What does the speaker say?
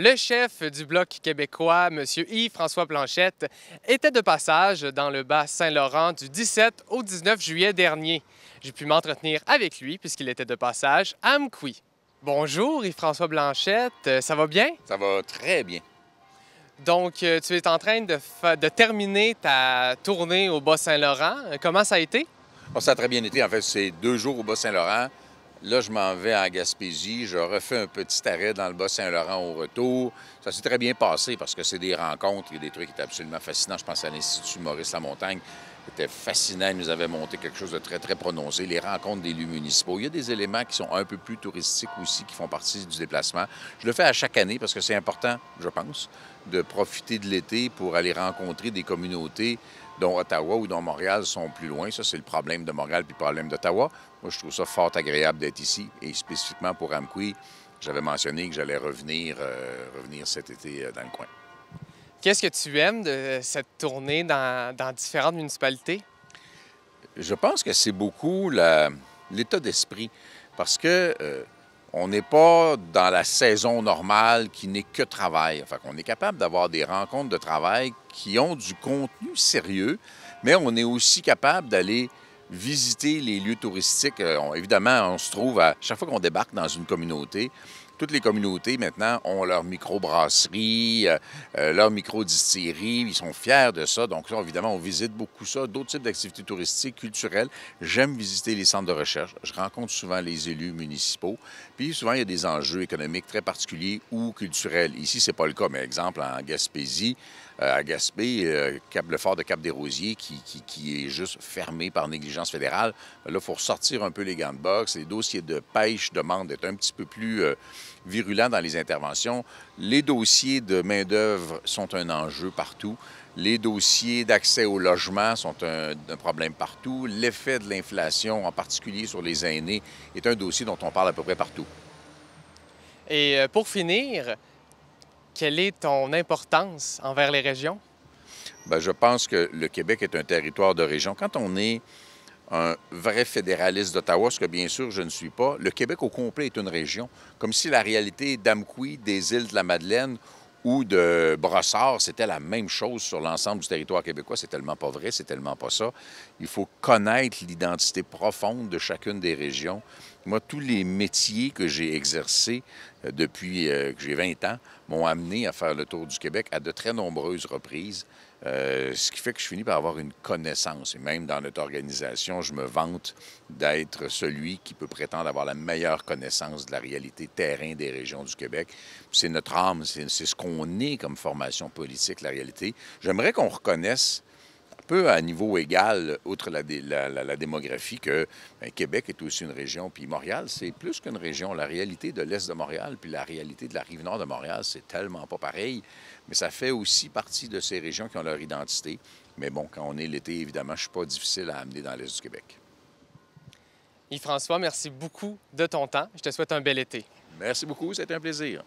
Le chef du Bloc québécois, M. Yves-François Blanchette, était de passage dans le Bas-Saint-Laurent du 17 au 19 juillet dernier. J'ai pu m'entretenir avec lui puisqu'il était de passage à Amqui. Bonjour Yves-François Blanchette, ça va bien? Ça va très bien. Donc, tu es en train de terminer ta tournée au Bas-Saint-Laurent. Comment ça a été? Bon, ça a très bien été. En fait, c'est 2 jours au Bas-Saint-Laurent. Là, je m'en vais en Gaspésie. Je refais un petit arrêt dans le Bas-Saint-Laurent au retour. Ça s'est très bien passé parce que c'est des rencontres. Il y a des trucs qui étaient absolument fascinants. Je pense à l'Institut Maurice Lamontagne. C'était fascinant. Il nous avait monté quelque chose de très, très prononcé. Les rencontres d'élus municipaux. Il y a des éléments qui sont un peu plus touristiques aussi, qui font partie du déplacement. Je le fais à chaque année parce que c'est important, je pense, de profiter de l'été pour aller rencontrer des communautés dont Ottawa ou dont Montréal sont plus loin. Ça, c'est le problème de Montréal puis le problème d'Ottawa. Moi, je trouve ça fort agréable d'être ici. Et spécifiquement pour Amqui, j'avais mentionné que j'allais revenir cet été dans le coin. Qu'est-ce que tu aimes de cette tournée dans différentes municipalités? Je pense que c'est beaucoup l'état d'esprit parce que on n'est pas dans la saison normale qui n'est que travail. Enfin, on est capable d'avoir des rencontres de travail qui ont du contenu sérieux, mais on est aussi capable d'aller visiter les lieux touristiques. Évidemment, on se trouve à chaque fois qu'on débarque dans une communauté. Toutes les communautés, maintenant, ont leur microbrasserie, leur microdistillerie. Ils sont fiers de ça. Donc, là, évidemment, on visite beaucoup ça. D'autres types d'activités touristiques, culturelles. J'aime visiter les centres de recherche. Je rencontre souvent les élus municipaux. Puis, souvent, il y a des enjeux économiques très particuliers ou culturels. Ici, c'est pas le cas. Mais, exemple, en Gaspésie, à Gaspé, le fort de Cap-des-Rosiers qui est juste fermé par négligence fédérale. Là, il faut ressortir un peu les gants de boxe. Les dossiers de pêche demandent d'être un petit peu plus virulents dans les interventions. Les dossiers de main-d'œuvre sont un enjeu partout. Les dossiers d'accès au logement sont un problème partout. L'effet de l'inflation, en particulier sur les aînés, est un dossier dont on parle à peu près partout. Et pour finir, quelle est ton importance envers les régions? Bien, je pense que le Québec est un territoire de région. Quand on est un vrai fédéraliste d'Ottawa, ce que bien sûr je ne suis pas, le Québec au complet est une région. Comme si la réalité d'Amqui, des îles de la Madeleine ou de Brossard, c'était la même chose sur l'ensemble du territoire québécois. C'est tellement pas vrai, c'est tellement pas ça. Il faut connaître l'identité profonde de chacune des régions. Moi, tous les métiers que j'ai exercés depuis que j'ai 20 ans m'ont amené à faire le tour du Québec à de très nombreuses reprises. Ce qui fait que je finis par avoir une connaissance. Et même dans notre organisation, je me vante d'être celui qui peut prétendre avoir la meilleure connaissance de la réalité terrain des régions du Québec. C'est notre âme, c'est ce qu'on est comme formation politique, la réalité. J'aimerais qu'on reconnaisse un peu à niveau égal, outre la démographie, que Québec est aussi une région, puis Montréal, c'est plus qu'une région. La réalité de l'Est de Montréal, puis la réalité de la Rive-Nord de Montréal, c'est tellement pas pareil, mais ça fait aussi partie de ces régions qui ont leur identité. Mais bon, quand on est l'été, évidemment, je ne suis pas difficile à amener dans l'Est du Québec. Yves-François, merci beaucoup de ton temps. Je te souhaite un bel été. Merci beaucoup, c'était un plaisir.